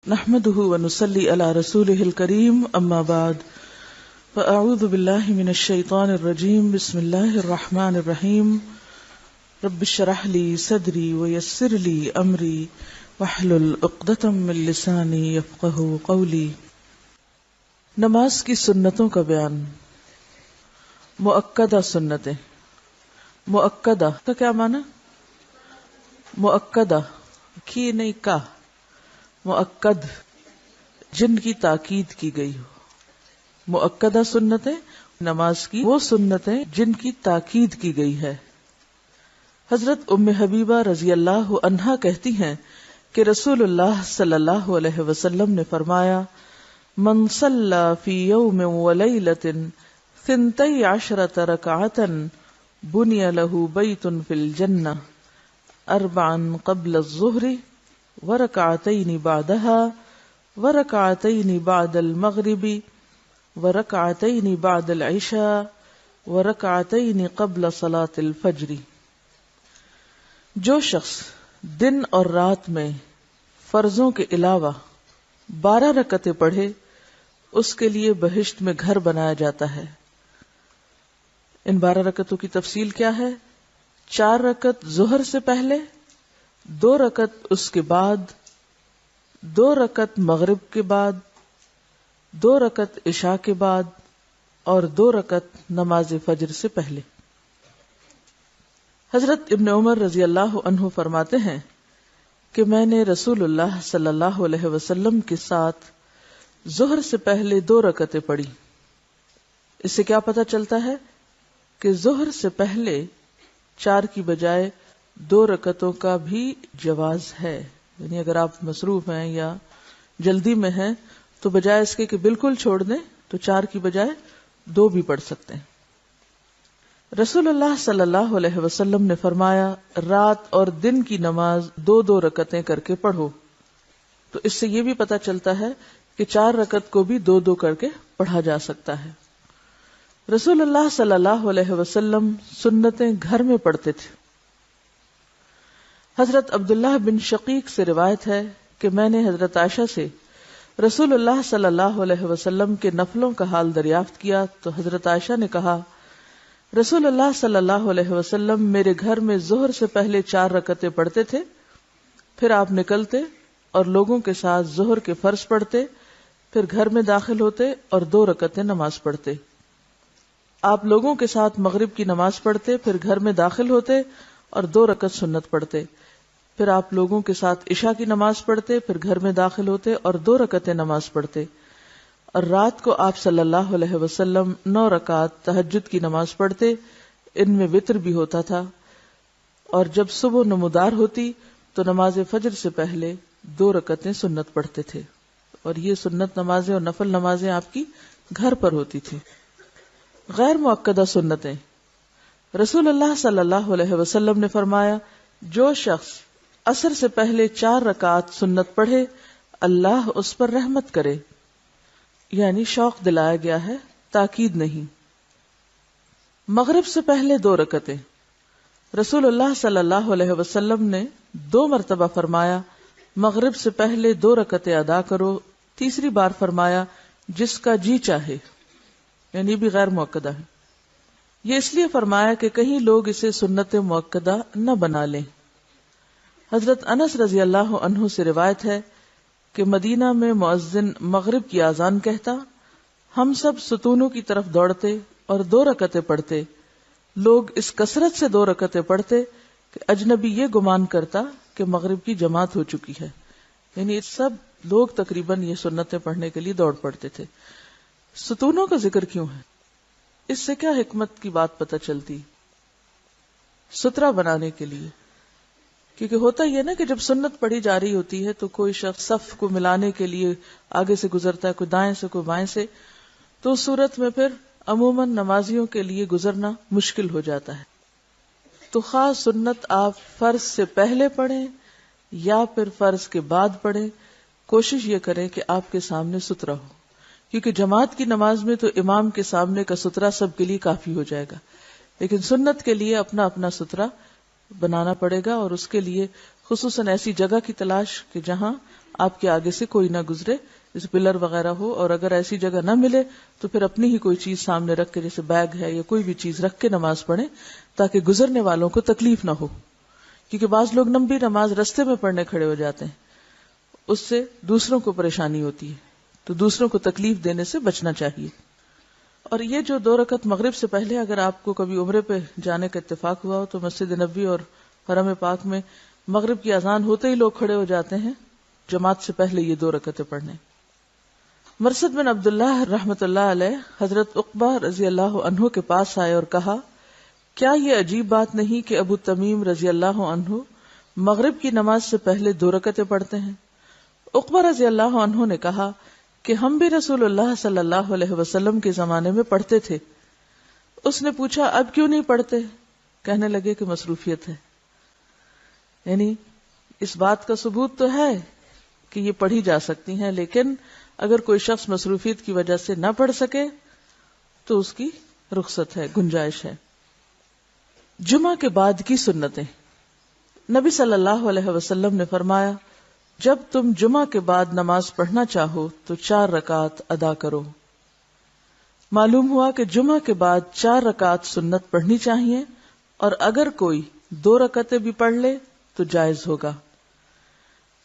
نحمده ونصلي على رسوله الكريم اما بعد فاعوذ بالله من الشيطان الرجيم بسم الله الرحمن الرحيم رب اشرح لي صدري ويسر لي امري واحلل عقدة من لساني يفقهوا قولي۔ نماز کی سنتوں کا بیان۔ مؤکدہ سنتیں۔ مؤکدہ کا کیا معنی؟ مؤکدہ کی نہیں کا، مؤکد جن کی تاکید کی گئی ہو۔ مؤکدہ سنتیں نماز کی وہ سنتیں جن کی تاکید کی گئی ہے۔ حضرت ام حبیبہ رضی اللہ عنہا کہتی ہیں کہ رسول اللہ صلی اللہ علیہ وسلم نے فرمایا، من صلی فی یوم ولیلۃ 12 رکعۃ بنی لہ بیت فی الجنہ 4 قبل الظہر ورکعتین بعدها ورکعتین بعد المغرب ورکعتین بعد العشاء ورکعتین قبل صلاة الفجر۔ جو شخص دن اور رات میں فرضوں کے علاوہ 12 رکعتیں پڑھے اس کے لیے بہشت میں گھر بنایا جاتا ہے۔ ان 12 رکعتوں کی تفصیل کیا ہے؟ 4 رکعت ظہر سے پہلے، 2 رکعت اس کے بعد، 2 رکعت مغرب کے بعد، 2 رکعت عشاء کے بعد اور 2 رکعت نماز فجر سے پہلے۔ حضرت ابن عمر رضی اللہ عنہ فرماتے ہیں کہ میں نے رسول اللہ صلی اللہ علیہ وسلم کے ساتھ ظہر سے پہلے 2 رکعتیں پڑھی۔ اس سے کیا پتہ چلتا ہے کہ ظہر سے پہلے 4 کی بجائے 2 رکعتوں کا بھی جواز ہے، یعنی اگر آپ مصروف ہیں یا جلدی میں ہیں تو بجائے اس کے کہ بالکل چھوڑ دیں تو 4 کی بجائے 2 بھی پڑھ سکتے ہیں۔ رسول اللہ صلی اللہ علیہ وسلم نے فرمایا، رات اور دن کی نماز 2 رکعتیں کر کے پڑھو۔ تو اس سے یہ بھی پتہ چلتا ہے کہ 4 رکعت کو بھی 2 کر کے پڑھا جا سکتا ہے۔ رسول اللہ صلی اللہ علیہ وسلم سنتیں گھر میں پڑھتے تھے۔ حضرت عبداللہ بن شقیق سے روایت ہے کہ میں نے حضرت عائشہ سے رسول اللہ صلی اللہ علیہ وسلم کے نفلوں کا حال دریافت کیا تو حضرت عائشہ نے کہا، رسول اللہ صلی اللہ علیہ وسلم میرے گھر میں ظہر سے پہلے 4 رکعتیں پڑھتے تھے، پھر آپ نکلتے اور لوگوں کے ساتھ ظہر کے فرض پڑھتے، پھر گھر میں داخل ہوتے اور 2 رکعتیں نماز پڑھتے۔ آپ لوگوں کے ساتھ مغرب کی نماز پڑھتے، پھر گھر میں داخل ہوتے اور 2 رکعت سنت پڑھتے، پھر آپ لوگوں کے ساتھ عشاء کی نماز پڑھتے، پھر گھر میں داخل ہوتے اور 2 رکعتیں نماز پڑھتے، اور رات کو آپ صلی اللہ علیہ وسلم 9 رکعت تہجد کی نماز پڑھتے، ان میں وتر بھی ہوتا تھا، اور جب صبح نمودار ہوتی تو نماز فجر سے پہلے 2 رکعتیں سنت پڑھتے تھے، اور یہ سنت نمازیں اور نفل نمازیں آپ کی گھر پر ہوتی تھی۔ غیر مؤکدہ سنتیں۔ رسول اللہ صلی اللہ علیہ وسلم نے فرمایا، جو شخص عصر سے پہلے 4 رکعت سنت پڑھے اللہ اس پر رحمت کرے، یعنی شوق دلایا گیا ہے، تاکید نہیں۔ مغرب سے پہلے 2 رکعتیں۔ رسول اللہ صلی اللہ علیہ وسلم نے 2 مرتبہ فرمایا، مغرب سے پہلے 2 رکعتیں ادا کرو، تیسری بار فرمایا جس کا جی چاہے، یعنی بھی غیر مؤکدہ ہے۔ یہ اس لیے فرمایا کہ کہیں لوگ اسے سنت مؤکدہ نہ بنا لیں۔ حضرت انس رضی اللہ عنہ سے روایت ہے کہ مدینہ میں مؤذن مغرب کی اذان کہتا، ہم سب ستونوں کی طرف دوڑتے اور 2 رکعتیں پڑھتے۔ لوگ اس کثرت سے 2 رکعتیں پڑھتے کہ اجنبی یہ گمان کرتا کہ مغرب کی جماعت ہو چکی ہے، یعنی سب لوگ تقریباً یہ سنتیں پڑھنے کے لیے دوڑ پڑتے تھے۔ ستونوں کا ذکر کیوں ہے؟ اس سے کیا حکمت کی بات پتہ چلتی؟ سترہ بنانے کے لیے، کیونکہ ہوتا یہ نا کہ جب سنت پڑھی جا رہی ہوتی ہے تو کوئی شخص صف کو ملانے کے لیے آگے سے گزرتا ہے، کوئی دائیں سے کوئی بائیں سے، تو اس صورت میں پھر عموماً نمازیوں کے لیے گزرنا مشکل ہو جاتا ہے۔ تو خاص سنت آپ فرض سے پہلے پڑھیں یا پھر فرض کے بعد پڑھیں، کوشش یہ کریں کہ آپ کے سامنے سترہ ہو، کیونکہ جماعت کی نماز میں تو امام کے سامنے کا سترہ سب کے لیے کافی ہو جائے گا، لیکن سنت کے لیے اپنا اپنا سترہ بنانا پڑے گا، اور اس کے لیے خصوصاً ایسی جگہ کی تلاش کہ جہاں آپ کے آگے سے کوئی نہ گزرے، جیسے پلر وغیرہ ہو، اور اگر ایسی جگہ نہ ملے تو پھر اپنی ہی کوئی چیز سامنے رکھ کے، جیسے بیگ ہے یا کوئی بھی چیز رکھ کے نماز پڑھیں تاکہ گزرنے والوں کو تکلیف نہ ہو، کیونکہ بعض لوگ لمبی نماز رستے میں پڑھنے کھڑے ہو جاتے ہیں، اس سے دوسروں کو پریشانی ہوتی ہے، تو دوسروں کو تکلیف دینے سے بچنا چاہیے۔ اور یہ جو 2 رکعت مغرب سے پہلے اگر آپ کو کبھی عمرے پہ جانے کا اتفاق ہوا ہو تو مسجد نبوی اور حرم پاک میں مغرب کی اذان ہوتے ہی لوگ کھڑے ہو جاتے ہیں جماعت سے پہلے یہ 2 رکعتیں پڑھنے۔ مرثد بن عبداللہ رحمۃ اللہ علیہ حضرت عقبہ رضی اللہ عنہ کے پاس آئے اور کہا، کیا یہ عجیب بات نہیں کہ ابو تمیم رضی اللہ عنہ مغرب کی نماز سے پہلے 2 رکعتیں پڑھتے ہیں؟ عقبہ رضی اللہ عنہ نے کہا کہ ہم بھی رسول اللہ صلی اللہ علیہ وسلم کے زمانے میں پڑھتے تھے۔ اس نے پوچھا اب کیوں نہیں پڑھتے؟ کہنے لگے کہ مصروفیت ہے۔ یعنی اس بات کا ثبوت تو ہے کہ یہ پڑھی جا سکتی ہیں، لیکن اگر کوئی شخص مصروفیت کی وجہ سے نہ پڑھ سکے تو اس کی رخصت ہے، گنجائش ہے۔ جمعہ کے بعد کی سنتیں۔ نبی صلی اللہ علیہ وسلم نے فرمایا، جب تم جمعہ کے بعد نماز پڑھنا چاہو تو 4 رکعت ادا کرو۔ معلوم ہوا کہ جمعہ کے بعد 4 رکعت سنت پڑھنی چاہیے، اور اگر کوئی 2 رکعتیں بھی پڑھ لے تو جائز ہوگا۔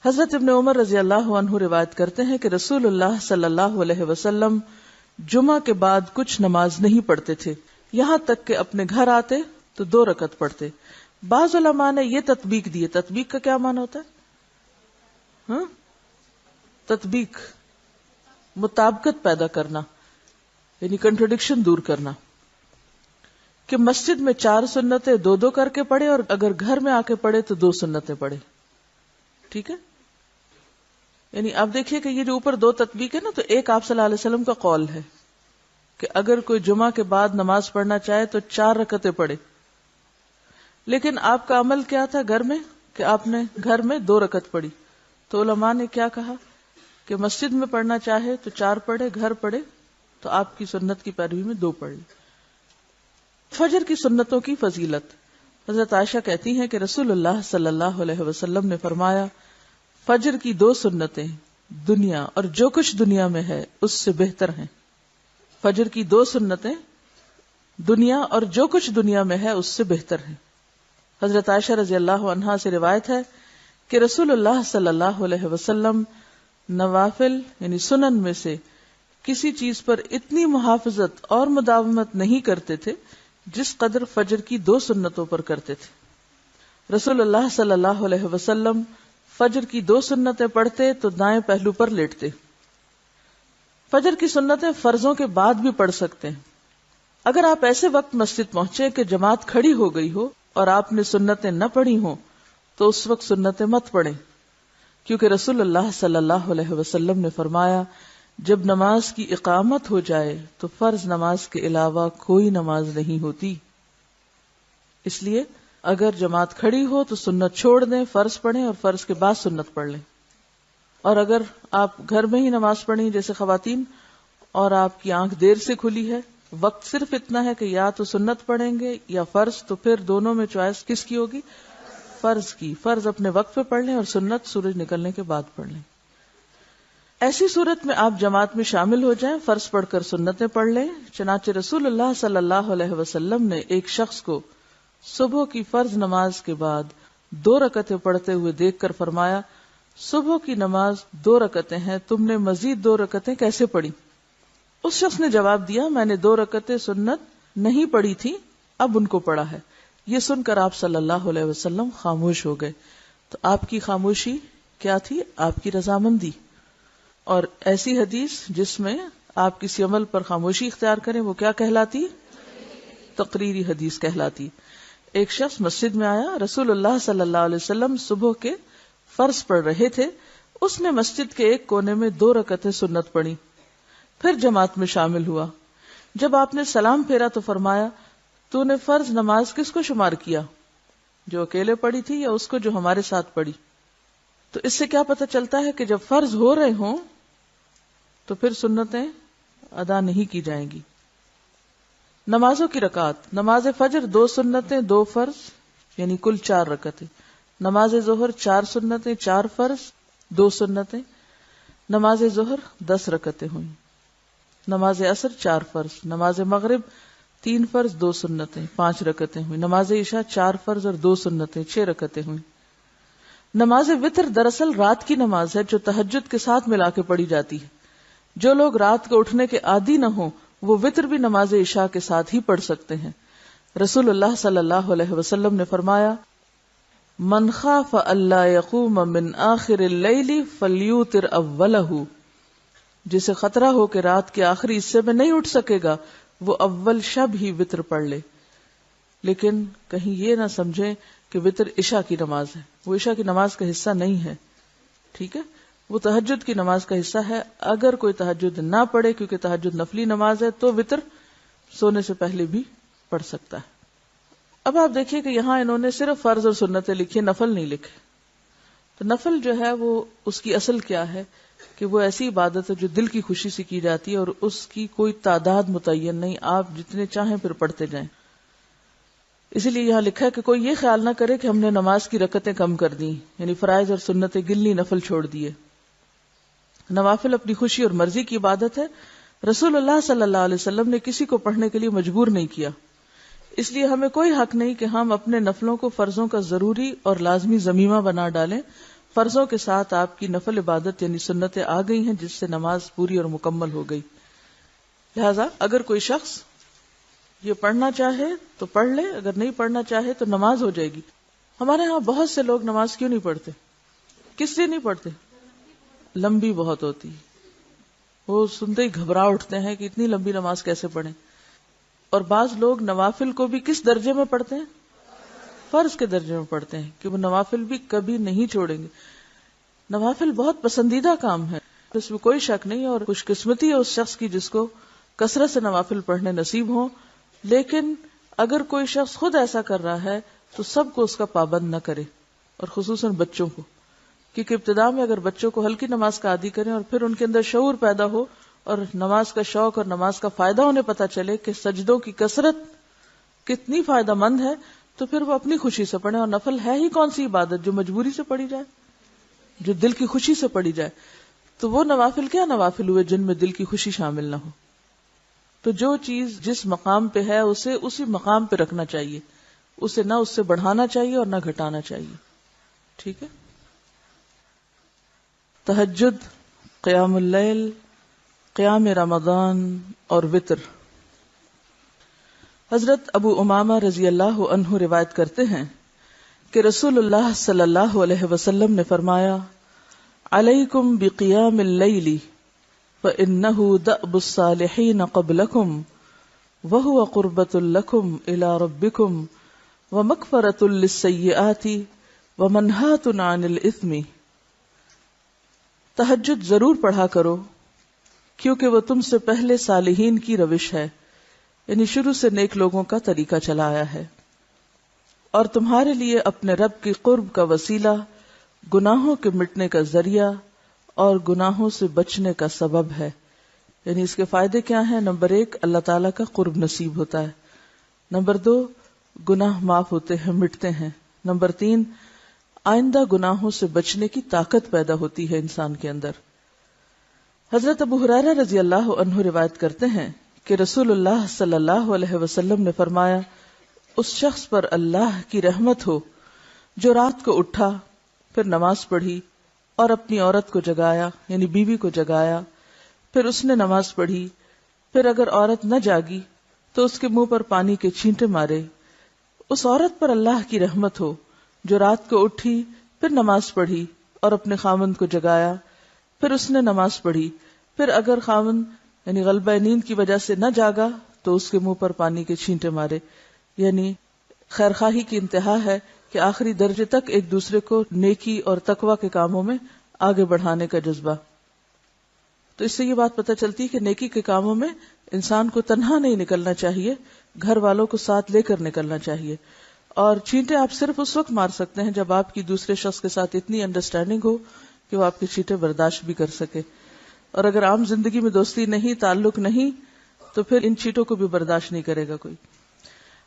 حضرت ابن عمر رضی اللہ عنہ روایت کرتے ہیں کہ رسول اللہ صلی اللہ علیہ وسلم جمعہ کے بعد کچھ نماز نہیں پڑھتے تھے، یہاں تک کہ اپنے گھر آتے تو 2 رکعت پڑھتے۔ بعض علماء نے یہ تطبیق دی ہے۔ تطبیق کا کیا معنی ہوتا ہے؟ تطبیق مطابقت پیدا کرنا، یعنی کنٹرڈکشن دور کرنا، کہ مسجد میں 4 سنتیں 2 کر کے پڑھے، اور اگر گھر میں آ کے پڑھے تو 2 سنتیں پڑھے۔ ٹھیک ہے، یعنی آپ دیکھیے کہ یہ جو اوپر 2 تطبیق ہے نا، تو ایک آپ صلی اللہ علیہ وسلم کا قول ہے کہ اگر کوئی جمعہ کے بعد نماز پڑھنا چاہے تو 4 رکعتیں پڑھے، لیکن آپ کا عمل کیا تھا گھر میں کہ آپ نے گھر میں 2 رکعت پڑھی۔ تو علماء نے کیا کہا کہ مسجد میں پڑھنا چاہے تو 4 پڑھے، گھر پڑھے تو آپ کی سنت کی پیروی میں 2 پڑھ لی۔ فجر کی سنتوں کی فضیلت۔ حضرت عائشہ کہتی ہیں کہ رسول اللہ صلی اللہ علیہ وسلم نے فرمایا، فجر کی 2 سنتیں دنیا اور جو کچھ دنیا میں ہے اس سے بہتر ہیں۔ فجر کی 2 سنتیں دنیا اور جو کچھ دنیا میں ہے اس سے بہتر ہیں۔ حضرت عائشہ رضی اللہ عنہا سے روایت ہے کہ رسول اللہ صلی اللہ علیہ وسلم نوافل یعنی سنن میں سے کسی چیز پر اتنی محافظت اور مداومت نہیں کرتے تھے جس قدر فجر کی 2 سنتوں پر کرتے تھے۔ رسول اللہ صلی اللہ علیہ وسلم فجر کی 2 سنتیں پڑھتے تو دائیں پہلو پر لیٹتے۔ فجر کی سنتیں فرضوں کے بعد بھی پڑھ سکتے ہیں۔ اگر آپ ایسے وقت مسجد پہنچے کہ جماعت کھڑی ہو گئی ہو اور آپ نے سنتیں نہ پڑھی ہوں تو اس وقت سنتیں مت پڑھیں، کیونکہ رسول اللہ صلی اللہ علیہ وسلم نے فرمایا، جب نماز کی اقامت ہو جائے تو فرض نماز کے علاوہ کوئی نماز نہیں ہوتی۔ اس لیے اگر جماعت کھڑی ہو تو سنت چھوڑ دیں، فرض پڑھیں اور فرض کے بعد سنت پڑھ لیں۔ اور اگر آپ گھر میں ہی نماز پڑھیں جیسے خواتین، اور آپ کی آنکھ دیر سے کھلی ہے، وقت صرف اتنا ہے کہ یا تو سنت پڑھیں گے یا فرض، تو پھر دونوں میں چوائس کس کی ہوگی؟ فرض کی۔ فرض اپنے وقت پہ پڑھ لیں اور سنت سورج نکلنے کے بعد پڑھ لیں۔ ایسی صورت میں آپ جماعت میں شامل ہو جائیں، فرض پڑھ کر سنتیں پڑھ لیں۔ چنانچہ رسول اللہ صلی اللہ علیہ وسلم نے ایک شخص کو صبح کی فرض نماز کے بعد 2 رکعتیں پڑھتے ہوئے دیکھ کر فرمایا، صبح کی نماز 2 رکعتیں ہیں، تم نے مزید 2 رکعتیں کیسے پڑھی؟ اس شخص نے جواب دیا، میں نے 2 رکعتیں سنت نہیں پڑھی تھی، اب ان کو پڑھا ہے۔ یہ سن کر آپ صلی اللہ علیہ وسلم خاموش ہو گئے۔ تو آپ کی خاموشی کیا تھی؟ آپ کی رضامندی۔ اور ایسی حدیث جس میں آپ کسی عمل پر خاموشی اختیار کریں وہ کیا کہلاتی؟ تقریری حدیث کہلاتی۔ ایک شخص مسجد میں آیا، رسول اللہ صلی اللہ علیہ وسلم صبح کے فرض پڑھ رہے تھے، اس نے مسجد کے ایک کونے میں 2 رکعتیں سنت پڑھی، پھر جماعت میں شامل ہوا۔ جب آپ نے سلام پھیرا تو فرمایا، تو نے فرض نماز کس کو شمار کیا، جو اکیلے پڑھی تھی یا اس کو جو ہمارے ساتھ پڑھی؟ تو اس سے کیا پتہ چلتا ہے کہ جب فرض ہو رہے ہوں تو پھر سنتیں ادا نہیں کی جائیں گی۔ نمازوں کی رکعات۔ نماز فجر 2 سنتیں 2 فرض یعنی کل 4 رکعتیں۔ نماز ظہر 4 سنتیں 4 فرض 2 سنتیں۔ نماز ظہر 10 رکعتیں ہوئیں، نماز عصر 4 فرض، نماز مغرب 3 فرض 2 سنتیں 5 رکعتیں ہوئیں، نماز عشاء 4 فرض اور 2 سنتیں 6 رکعتیں ہوئیں۔ نماز وتر دراصل رات کی نماز ہے جو تہجد کے ساتھ ملا کے پڑھی جاتی ہے۔ جو لوگ رات کو اٹھنے کے عادی نہ ہوں وہ وتر بھی نماز عشاء کے ساتھ ہی پڑھ سکتے ہیں۔ رسول اللہ صلی اللہ علیہ وسلم نے فرمایا، من خاف اللہ یقوم من آخر اللیل فلیوتر اولہ، جسے خطرہ ہو کہ رات کے آخری حصے میں نہیں اٹھ سکے گا وہ اول شب ہی وتر پڑھ لے۔ لیکن کہیں یہ نہ سمجھیں کہ وتر عشاء کی نماز ہے، وہ عشاء کی نماز کا حصہ نہیں ہے، ٹھیک ہے، وہ تہجد کی نماز کا حصہ ہے۔ اگر کوئی تہجد نہ پڑھے کیونکہ تہجد نفلی نماز ہے تو وتر سونے سے پہلے بھی پڑھ سکتا ہے۔ اب آپ دیکھیے کہ یہاں انہوں نے صرف فرض اور سنتیں لکھی، نفل نہیں لکھے۔ تو نفل جو ہے وہ اس کی اصل کیا ہے کہ وہ ایسی عبادت ہے جو دل کی خوشی سے کی جاتی ہے اور اس کی کوئی تعداد متعین نہیں، آپ جتنے چاہیں پھر پڑھتے جائیں۔ اسی لیے یہاں لکھا ہے کہ کوئی یہ خیال نہ کرے کہ ہم نے نماز کی رکعتیں کم کر دیں، یعنی فرائض اور سنتیں گنلی، نفل چھوڑ دیے۔ نوافل اپنی خوشی اور مرضی کی عبادت ہے۔ رسول اللہ صلی اللہ علیہ وسلم نے کسی کو پڑھنے کے لیے مجبور نہیں کیا، اس لیے ہمیں کوئی حق نہیں کہ ہم اپنے نفلوں کو فرضوں کا ضروری اور لازمی ضمیمہ بنا ڈالیں۔ فرضوں کے ساتھ آپ کی نفل عبادت یعنی سنتیں آ گئی ہیں جس سے نماز پوری اور مکمل ہو گئی۔ لہذا اگر کوئی شخص یہ پڑھنا چاہے تو پڑھ لے، اگر نہیں پڑھنا چاہے تو نماز ہو جائے گی۔ ہمارے ہاں بہت سے لوگ نماز کیوں نہیں پڑھتے؟ کس لیے نہیں پڑھتے؟ لمبی بہت ہوتی، وہ سنتے ہی گھبرا اٹھتے ہیں کہ اتنی لمبی نماز کیسے پڑھیں۔ اور بعض لوگ نوافل کو بھی کس درجے میں پڑھتے ہیں؟ فرض کے درجے میں پڑھتے ہیں کہ وہ نوافل بھی کبھی نہیں چھوڑیں گے۔ نوافل بہت پسندیدہ کام ہے، اس میں کوئی شک نہیں، اور خوش قسمتی ہے اس شخص کی جس کو کثرت سے نوافل پڑھنے نصیب ہوں۔ لیکن اگر کوئی شخص خود ایسا کر رہا ہے تو سب کو اس کا پابند نہ کرے، اور خصوصاً بچوں کو، کیونکہ ابتدا میں اگر بچوں کو ہلکی نماز کا عادی کریں اور پھر ان کے اندر شعور پیدا ہو اور نماز کا شوق اور نماز کا فائدہ انہیں پتہ چلے کہ سجدوں کی کثرت کتنی فائدہ مند ہے، تو پھر وہ اپنی خوشی سے پڑھیں۔ اور نفل ہے ہی کون سی عبادت جو مجبوری سے پڑھی جائے، جو دل کی خوشی سے پڑھی جائے؟ تو وہ نوافل کیا نوافل ہوئے جن میں دل کی خوشی شامل نہ ہو؟ تو جو چیز جس مقام پہ ہے اسے اسی مقام پہ رکھنا چاہیے، اسے نہ اس سے بڑھانا چاہیے اور نہ گھٹانا چاہیے، ٹھیک ہے۔ تہجد، قیام اللیل، قیام رمضان اور وتر۔ حضرت ابو امامہ رضی اللہ عنہ روایت کرتے ہیں کہ رسول اللہ صلی اللہ علیہ وسلم نے فرمایا، علیکم بقیام اللیل فإنہ دأب الصالحین قبلکم وہو قربۃ لکم الی ربکم ومغفرۃ للسیئات ومنہاۃ عن الاثم۔ تہجد ضرور پڑھا کرو کیونکہ وہ تم سے پہلے صالحین کی روش ہے، یعنی شروع سے نیک لوگوں کا طریقہ چلا آیا ہے، اور تمہارے لیے اپنے رب کی قرب کا وسیلہ، گناہوں کے مٹنے کا ذریعہ اور گناہوں سے بچنے کا سبب ہے۔ یعنی اس کے فائدے کیا ہیں؟ نمبر 1، اللہ تعالیٰ کا قرب نصیب ہوتا ہے۔ نمبر 2، گناہ معاف ہوتے ہیں، مٹتے ہیں۔ نمبر 3، آئندہ گناہوں سے بچنے کی طاقت پیدا ہوتی ہے انسان کے اندر۔ حضرت ابو ہریرہ رضی اللہ عنہ روایت کرتے ہیں کہ رسول اللہ صلی اللہ علیہ وسلم نے فرمایا، اس شخص پر اللہ کی رحمت ہو جو رات کو اٹھا، پھر نماز پڑھی اور اپنی عورت کو جگایا، یعنی بیوی کو جگایا، پھر اس نے نماز پڑھی، پھر اگر عورت نہ جاگی تو اس کے منہ پر پانی کے چھینٹے مارے۔ اس عورت پر اللہ کی رحمت ہو جو رات کو اٹھی، پھر نماز پڑھی اور اپنے خاوند کو جگایا، پھر اس نے نماز پڑھی، پھر اگر خاوند یعنی غلبہ نیند کی وجہ سے نہ جاگا تو اس کے منہ پر پانی کے چھینٹے مارے۔ یعنی خیرخواہی کی انتہا ہے کہ آخری درجے تک ایک دوسرے کو نیکی اور تقوی کے کاموں میں آگے بڑھانے کا جذبہ۔ تو اس سے یہ بات پتہ چلتی ہے کہ نیکی کے کاموں میں انسان کو تنہا نہیں نکلنا چاہیے، گھر والوں کو ساتھ لے کر نکلنا چاہیے۔ اور چھینٹے آپ صرف اس وقت مار سکتے ہیں جب آپ کی دوسرے شخص کے ساتھ اتنی انڈرسٹینڈنگ ہو کہ وہ آپ کے چھینٹے برداشت بھی کر سکے، اور اگر عام زندگی میں دوستی نہیں، تعلق نہیں، تو پھر ان چیٹوں کو بھی برداشت نہیں کرے گا کوئی۔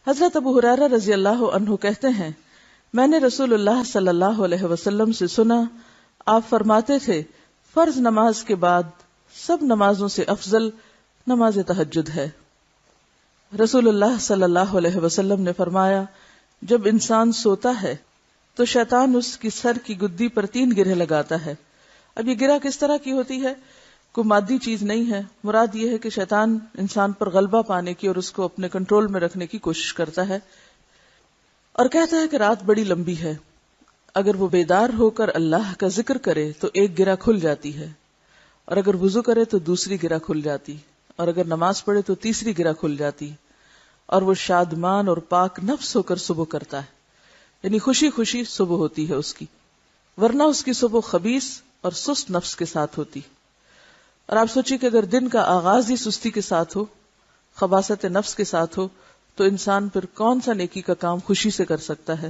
حضرت ابو ہریرہ رضی اللہ عنہ کہتے ہیں، میں نے رسول اللہ صلی اللہ علیہ وسلم سے سنا، آپ فرماتے تھے، فرض نماز کے بعد سب نمازوں سے افضل نماز تہجد ہے۔ رسول اللہ صلی اللہ علیہ وسلم نے فرمایا، جب انسان سوتا ہے تو شیطان اس کی سر کی گدی پر 3 گرہ لگاتا ہے۔ اب یہ گرہ کس طرح کی ہوتی ہے؟ کوئی مادی چیز نہیں ہے، مراد یہ ہے کہ شیطان انسان پر غلبہ پانے کی اور اس کو اپنے کنٹرول میں رکھنے کی کوشش کرتا ہے، اور کہتا ہے کہ رات بڑی لمبی ہے، اگر وہ بیدار ہو کر اللہ کا ذکر کرے تو ایک گرہ کھل جاتی ہے، اور اگر وضو کرے تو دوسری گرہ کھل جاتی، اور اگر نماز پڑھے تو تیسری گرہ کھل جاتی، اور وہ شادمان اور پاک نفس ہو کر صبح کرتا ہے، یعنی خوشی خوشی صبح ہوتی ہے اس کی، ورنہ اس کی صبح خبیث اور سست نفس کے ساتھ ہوتی۔ اور آپ سوچیے کہ اگر دن کا آغاز ہی سستی کے ساتھ ہو، خباثت نفس کے ساتھ ہو، تو انسان پھر کون سا نیکی کا کام خوشی سے کر سکتا ہے؟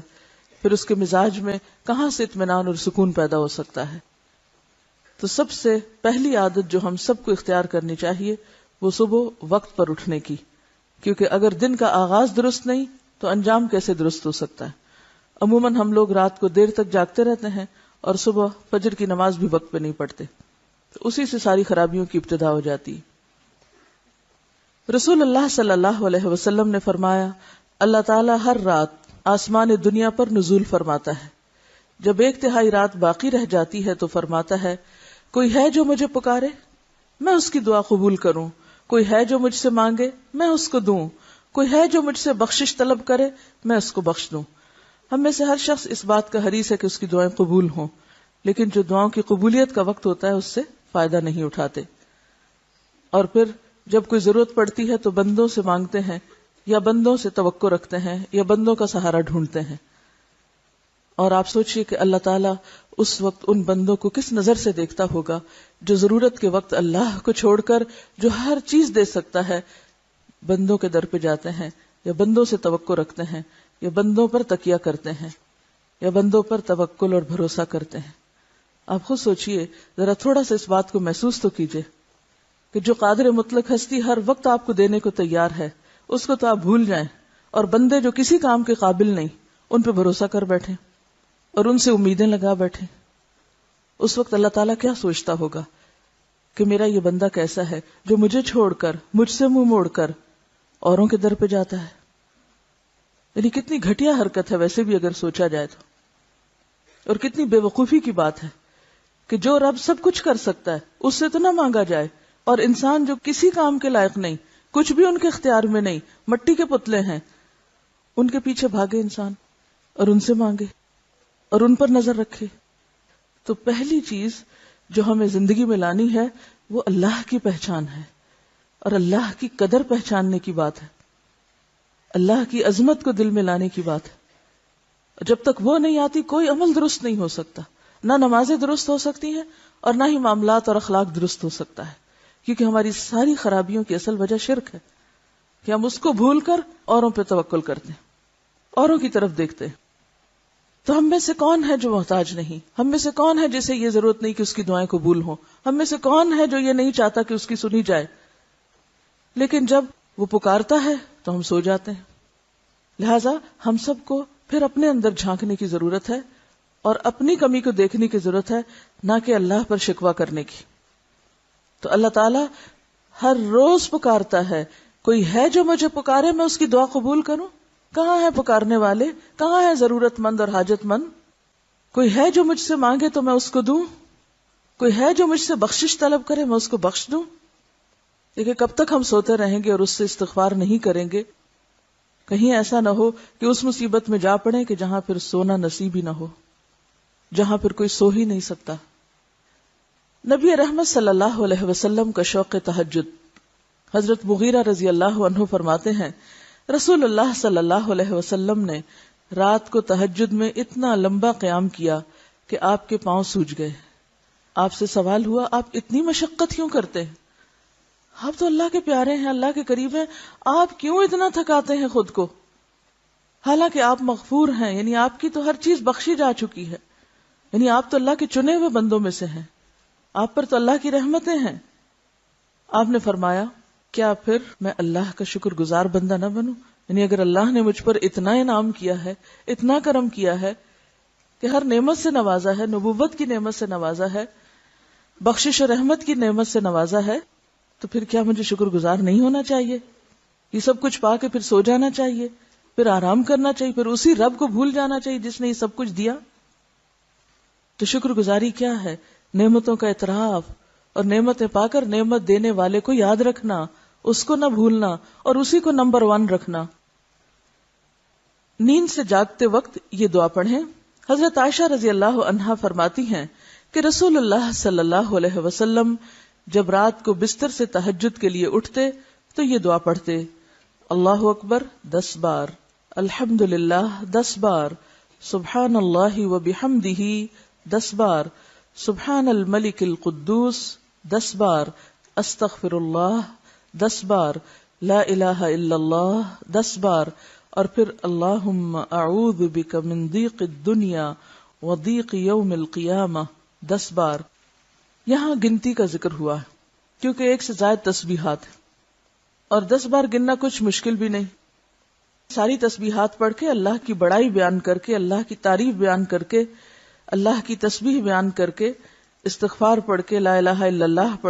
پھر اس کے مزاج میں کہاں سے اطمینان اور سکون پیدا ہو سکتا ہے؟ تو سب سے پہلی عادت جو ہم سب کو اختیار کرنی چاہیے وہ صبح وقت پر اٹھنے کی، کیونکہ اگر دن کا آغاز درست نہیں تو انجام کیسے درست ہو سکتا ہے؟ عموماً ہم لوگ رات کو دیر تک جاگتے رہتے ہیں اور صبح فجر کی نماز بھی وقت پہ نہیں پڑھتے، تو اسی سے ساری خرابیوں کی ابتدا ہو جاتی ہے۔ رسول اللہ صلی اللہ علیہ وسلم نے فرمایا، اللہ تعالیٰ ہر رات آسمان دنیا پر نزول فرماتا ہے، جب 1/3 رات باقی رہ جاتی ہے تو فرماتا ہے، کوئی ہے جو مجھے پکارے میں اس کی دعا قبول کروں، کوئی ہے جو مجھ سے مانگے میں اس کو دوں، کوئی ہے جو مجھ سے بخشش طلب کرے میں اس کو بخش دوں۔ ہم میں سے ہر شخص اس بات کا حریص ہے کہ اس کی دعائیں قبول ہوں، لیکن جو دعاؤں کی قبولیت کا وقت ہوتا ہے اس سے فائدہ نہیں اٹھاتے، اور پھر جب کوئی ضرورت پڑتی ہے تو بندوں سے مانگتے ہیں، یا بندوں سے توقع رکھتے ہیں، یا بندوں کا سہارا ڈھونڈتے ہیں۔ اور آپ سوچئے کہ اللہ تعالیٰ اس وقت ان بندوں کو کس نظر سے دیکھتا ہوگا جو ضرورت کے وقت اللہ کو چھوڑ کر جو ہر چیز دے سکتا ہے بندوں کے در پہ جاتے ہیں، یا بندوں سے توقع رکھتے ہیں، یا بندوں پر تکیہ کرتے ہیں، یا بندوں پر توکل اور بھروسہ کرتے ہیں۔ آپ خود سوچئے، ذرا تھوڑا سا اس بات کو محسوس تو کیجئے کہ جو قادر مطلق ہستی ہر وقت آپ کو دینے کو تیار ہے، اس کو تو آپ بھول جائیں، اور بندے جو کسی کام کے قابل نہیں ان پہ بھروسہ کر بیٹھیں اور ان سے امیدیں لگا بیٹھیں۔ اس وقت اللہ تعالیٰ کیا سوچتا ہوگا کہ میرا یہ بندہ کیسا ہے جو مجھے چھوڑ کر، مجھ سے منہ موڑ کر اوروں کے در پہ جاتا ہے؟ یعنی کتنی گھٹیا حرکت ہے ویسے بھی اگر سوچا جائے تو، اور کتنی بے وقوفی کی بات ہے کہ جو رب سب کچھ کر سکتا ہے اس سے تو نہ مانگا جائے، اور انسان جو کسی کام کے لائق نہیں، کچھ بھی ان کے اختیار میں نہیں، مٹی کے پتلے ہیں، ان کے پیچھے بھاگے انسان اور ان سے مانگے اور ان پر نظر رکھے۔ تو پہلی چیز جو ہمیں زندگی میں لانی ہے وہ اللہ کی پہچان ہے، اور اللہ کی قدر پہچاننے کی بات ہے، اللہ کی عظمت کو دل میں لانے کی بات ہے۔ جب تک وہ نہیں آتی کوئی عمل درست نہیں ہو سکتا، نہ نمازیں درست ہو سکتی ہیں اور نہ ہی معاملات اور اخلاق درست ہو سکتا ہے، کیونکہ ہماری ساری خرابیوں کی اصل وجہ شرک ہے کہ ہم اس کو بھول کر اوروں پہ توکل کرتے ہیں، اوروں کی طرف دیکھتے ہیں۔ تو ہم میں سے کون ہے جو محتاج نہیں؟ ہم میں سے کون ہے جسے یہ ضرورت نہیں کہ اس کی دعائیں قبول ہوں؟ ہم میں سے کون ہے جو یہ نہیں چاہتا کہ اس کی سنی جائے؟ لیکن جب وہ پکارتا ہے تو ہم سو جاتے ہیں۔ لہٰذا ہم سب کو پھر اپنے اندر جھانکنے کی ضرورت ہے اور اپنی کمی کو دیکھنے کی ضرورت ہے، نہ کہ اللہ پر شکوہ کرنے کی۔ تو اللہ تعالیٰ ہر روز پکارتا ہے، کوئی ہے جو مجھے پکارے میں اس کی دعا قبول کروں؟ کہاں ہے پکارنے والے؟ کہاں ہے ضرورت مند اور حاجت مند؟ کوئی ہے جو مجھ سے مانگے تو میں اس کو دوں؟ کوئی ہے جو مجھ سے بخشش طلب کرے میں اس کو بخش دوں؟ دیکھیں کب تک ہم سوتے رہیں گے اور اس سے استغفار نہیں کریں گے؟ کہیں ایسا نہ ہو کہ اس مصیبت میں جا پڑیں کہ جہاں پھر سونا نصیب ہی نہ ہو، جہاں پھر کوئی سو ہی نہیں سکتا۔ نبی رحمت صلی اللہ علیہ وسلم کا شوق تہجد، حضرت مغیرہ رضی اللہ عنہ فرماتے ہیں، رسول اللہ صلی اللہ علیہ وسلم نے رات کو تہجد میں اتنا لمبا قیام کیا کہ آپ کے پاؤں سوج گئے۔ آپ سے سوال ہوا، آپ اتنی مشقت کیوں کرتے ہیں؟ آپ تو اللہ کے پیارے ہیں، اللہ کے قریب ہیں، آپ کیوں اتنا تھکاتے ہیں خود کو؟ حالانکہ آپ مغفور ہیں، یعنی آپ کی تو ہر چیز بخشی جا چکی ہے، یعنی آپ تو اللہ کے چنے ہوئے بندوں میں سے ہیں، آپ پر تو اللہ کی رحمتیں ہیں۔ آپ نے فرمایا، کیا پھر میں اللہ کا شکر گزار بندہ نہ بنوں؟ یعنی اگر اللہ نے مجھ پر اتنا انعام کیا ہے، اتنا کرم کیا ہے کہ ہر نعمت سے نوازا ہے، نبوت کی نعمت سے نوازا ہے، بخشش اور رحمت کی نعمت سے نوازا ہے، تو پھر کیا مجھے شکر گزار نہیں ہونا چاہیے؟ یہ سب کچھ پا کے پھر سو جانا چاہیے، پھر آرام کرنا چاہیے، پھر اسی رب کو بھول جانا چاہیے جس نے یہ سب کچھ دیا؟ تو شکر گزاری کیا ہے؟ نعمتوں کا اعتراف، اور نعمتیں پا کر نعمت دینے والے کو یاد رکھنا، اس کو نہ بھولنا اور اسی کو نمبر 1 رکھنا۔ نیند سے جاگتے وقت یہ دعا پڑھیں۔ حضرت عائشہ رضی اللہ عنہا فرماتی ہیں کہ رسول اللہ صلی اللہ علیہ وسلم جب رات کو بستر سے تہجد کے لیے اٹھتے تو یہ دعا پڑھتے: اللہ اکبر 10 بار، الحمدللہ 10 بار، سبحان اللہ و بحمدہ 10 بار، سبحان الملک القدوس 10 بار، استغفر اللہ 10 بار، لا الہ الا اللہ 10 بار، اور پھر اللہم اعوذ بک من ضیق الدنیا و ضیق یوم القیامہ 10 بار۔ یہاں گنتی کا ذکر ہوا ہے کیونکہ 1 سے زائد تسبیحات ہیں، اور 10 بار گننا کچھ مشکل بھی نہیں۔ ساری تسبیحات پڑھ کے اللہ کی بڑائی بیان کر کے، اللہ کی تعریف بیان کر کے، اللہ کی تسبیح بیان کر کے، استغفار پڑھ کے، لا الہ الا اللہ پڑھ